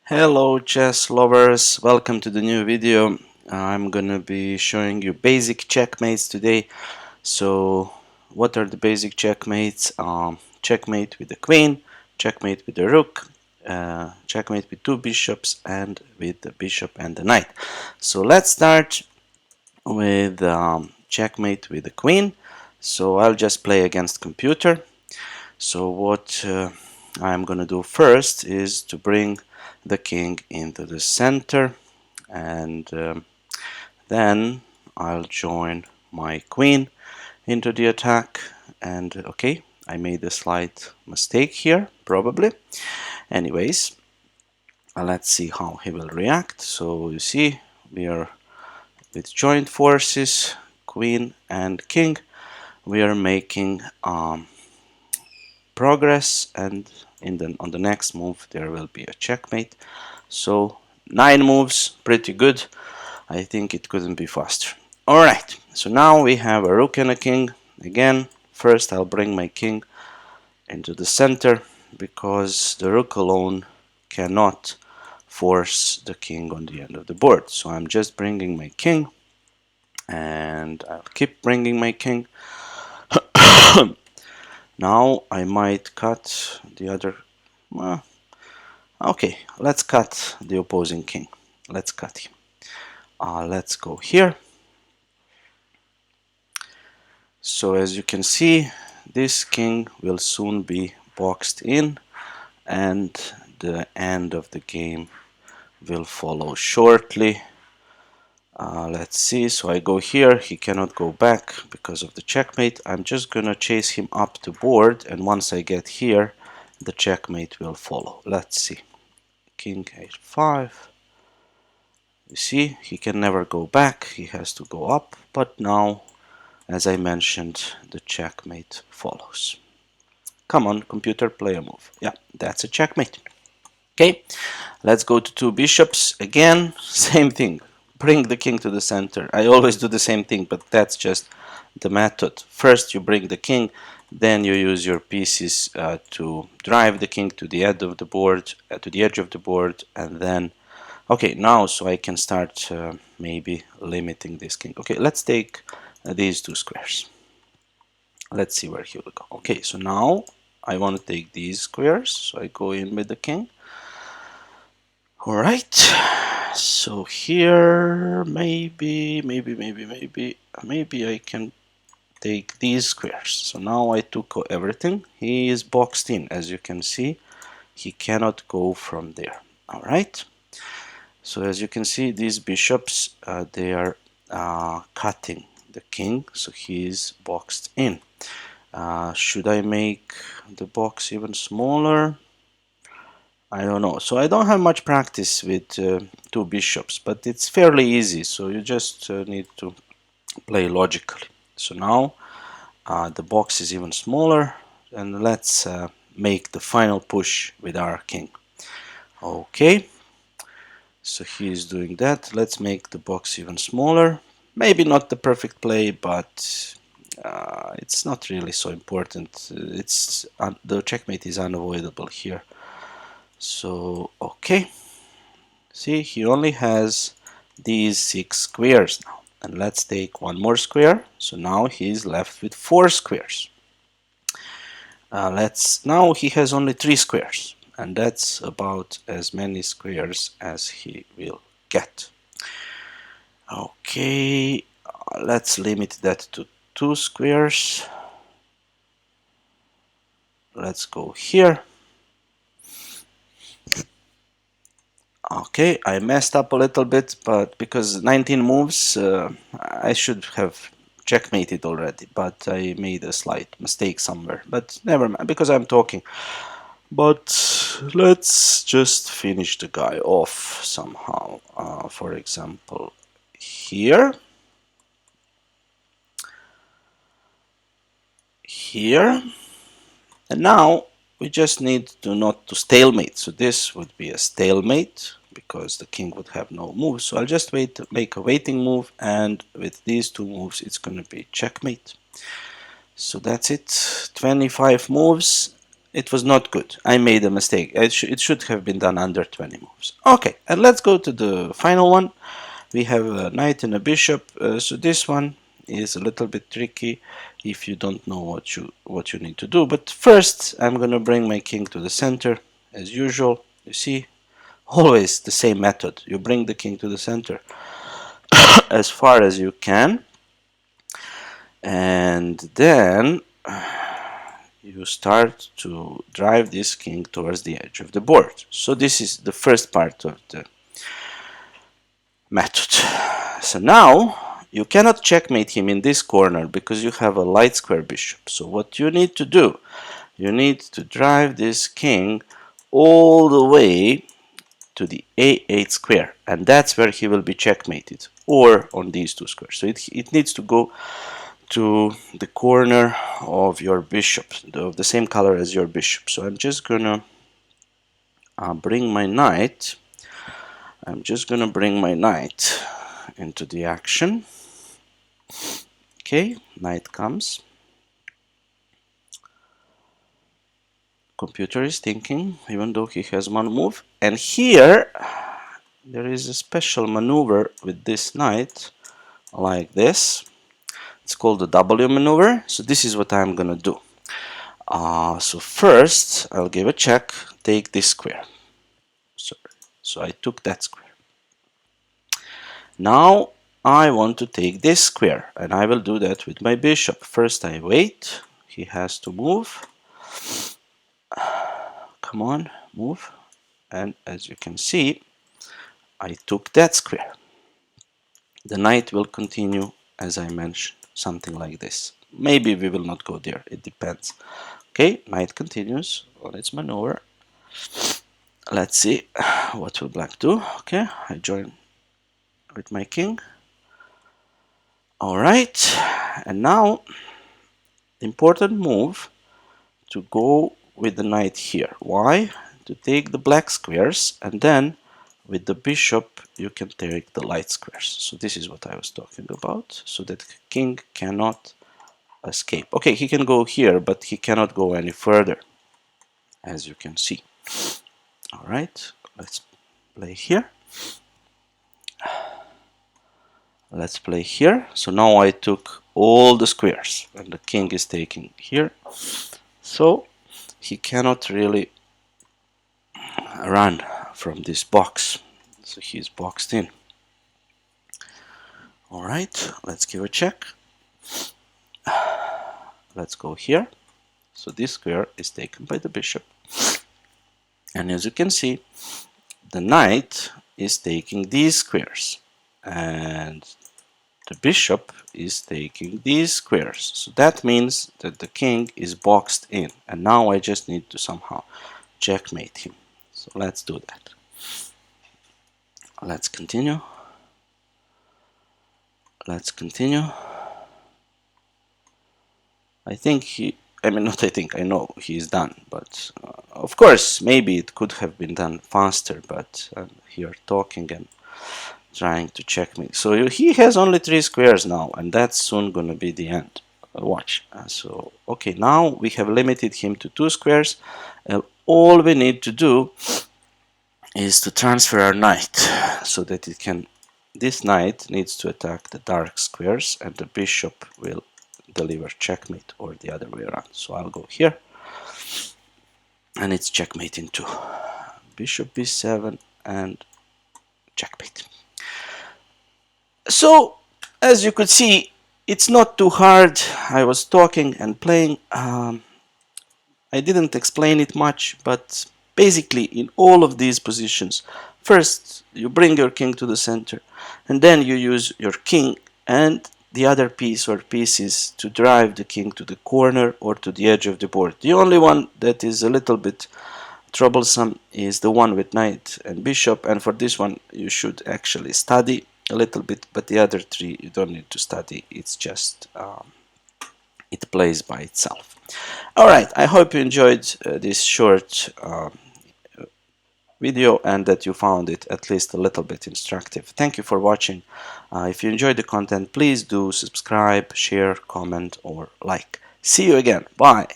Hello chess lovers, welcome to the new video. I'm gonna be showing you basic checkmates today. So what are the basic checkmates? Checkmate with the queen, checkmate with the rook, checkmate with two bishops, and with the bishop and the knight. So let's start with checkmate with the queen. So I'll just play against computer. So what I'm gonna do first is to bring the king into the center, and then I'll join my queen into the attack. And okay, I made a slight mistake here, probably. Anyways, let's see how he will react. So you see, we are with joint forces, queen and king. We are making progress, and on the next move there will be a checkmate. So 9 moves, pretty good. I think it couldn't be faster. Alright, so now we have a rook and a king. Again, first I'll bring my king into the center, because the rook alone cannot force the king on the end of the board. So I'm just bringing my king, and I'll keep bringing my king. Now I might cut the other. Okay, let's cut the opposing king. Let's cut him. Let's go here. So as you can see, this king will soon be boxed in, and the end of the game will follow shortly. Let's see, so I go here, he cannot go back because of the checkmate. I'm just gonna chase him up the board, and once I get here, the checkmate will follow. Let's see, king h5. You see, he can never go back, he has to go up, but now, as I mentioned, the checkmate follows. Come on, computer, play a move. Yeah, that's a checkmate. Okay, let's go to two bishops. Again, same thing. Bring the king to the center. I always do the same thing, but that's just the method. First you bring the king, then you use your pieces to drive the king to the edge of the board, and then okay, now so I can start maybe limiting this king. Okay, let's take these two squares. Let's see where he will go. Okay, so now I want to take these squares, so I go in with the king. All right, so here maybe I can take these squares. So now I took everything. He is boxed in, as you can see. He cannot go from there. All right. So as you can see, these bishops, they are cutting the king, so he is boxed in. Should I make the box even smaller? I don't know. So I don't have much practice with two bishops, but it's fairly easy. So you just need to play logically. So now the box is even smaller, and let's make the final push with our king. Okay. So he is doing that. Let's make the box even smaller. Maybe not the perfect play, but it's not really so important. The checkmate is unavoidable here. So okay, see, he only has these 6 squares now, and let's take one more square. So now he's left with 4 squares. Now he has only 3 squares, and that's about as many squares as he will get. Okay, let's limit that to 2 squares. Let's go here. Okay, I messed up a little bit, but because 19 moves, I should have checkmated already, but I made a slight mistake somewhere. But never mind, because I'm talking. But let's just finish the guy off somehow. For example, here. Here. And now we just need to not to stalemate. So this would be a stalemate, because the king would have no moves. So I'll just make a waiting move, and with these 2 moves it's going to be checkmate. So that's it, 25 moves, it was not good. I made a mistake. It should have been done under 20 moves. Okay, and let's go to the final one. We have a knight and a bishop. So this one is a little bit tricky if you don't know what you need to do. But first, I'm gonna bring my king to the center as usual. You see, always the same method. You bring the king to the center as far as you can, and then you start to drive this king towards the edge of the board. So this is the first part of the method. So now you cannot checkmate him in this corner because you have a light square bishop. So what you need to do, you need to drive this king all the way to the A8 square, and that's where he will be checkmated, or on these two squares. So it needs to go to the corner of your bishop, of the same color as your bishop. So I'm just gonna bring my knight. I'm just gonna bring my knight into the action. Okay, knight comes. Computer is thinking, even though he has one move. And here there is a special maneuver with this knight, like this. It's called the W maneuver. So this is what I'm gonna do. So first I'll give a check, take this square. Sorry. So I took that square. Now I want to take this square, and I will do that with my bishop. First I wait, he has to move. Come on, move. And as you can see, I took that square. The knight will continue, as I mentioned, something like this. Maybe we will not go there, it depends. Okay, knight continues on its maneuver. Let's see what will black do. Okay, I join with my king. Alright, and now the important move to go with the knight here. Why? To take the black squares, and then with the bishop you can take the light squares. So this is what I was talking about, so that king cannot escape. Okay, he can go here, but he cannot go any further, as you can see. Alright, let's play here. Let's play here. So now I took all the squares, and the king is taking here. So he cannot really run from this box. So he's boxed in. Alright, let's give a check. Let's go here. So this square is taken by the bishop. And as you can see, the knight is taking these squares. And the bishop is taking these squares. So that means that the king is boxed in. And now I just need to somehow checkmate him. So let's do that. Let's continue. Let's continue. I know he's done, but of course, maybe it could have been done faster, but I'm here talking and trying to check me. So he has only 3 squares now, and that's soon gonna be the end. Watch. So, okay, now we have limited him to 2 squares, and all we need to do is to transfer our knight so that this knight needs to attack the dark squares, and the bishop will deliver checkmate, or the other way around. So I'll go here, and it's checkmate in 2. Bishop b7 and checkmate. So as you could see, it's not too hard. I was talking and playing. I didn't explain it much, but basically in all of these positions, first you bring your king to the center, and then you use your king and the other piece or pieces to drive the king to the corner or to the edge of the board. The only one that is a little bit troublesome is the one with knight and bishop, and for this one you should actually study a little bit, but the other 3 you don't need to study. It's just it plays by itself. Alright, I hope you enjoyed this short video, and that you found it at least a little bit instructive. Thank you for watching. If you enjoyed the content, please do subscribe, share, comment, or like. See you again. Bye.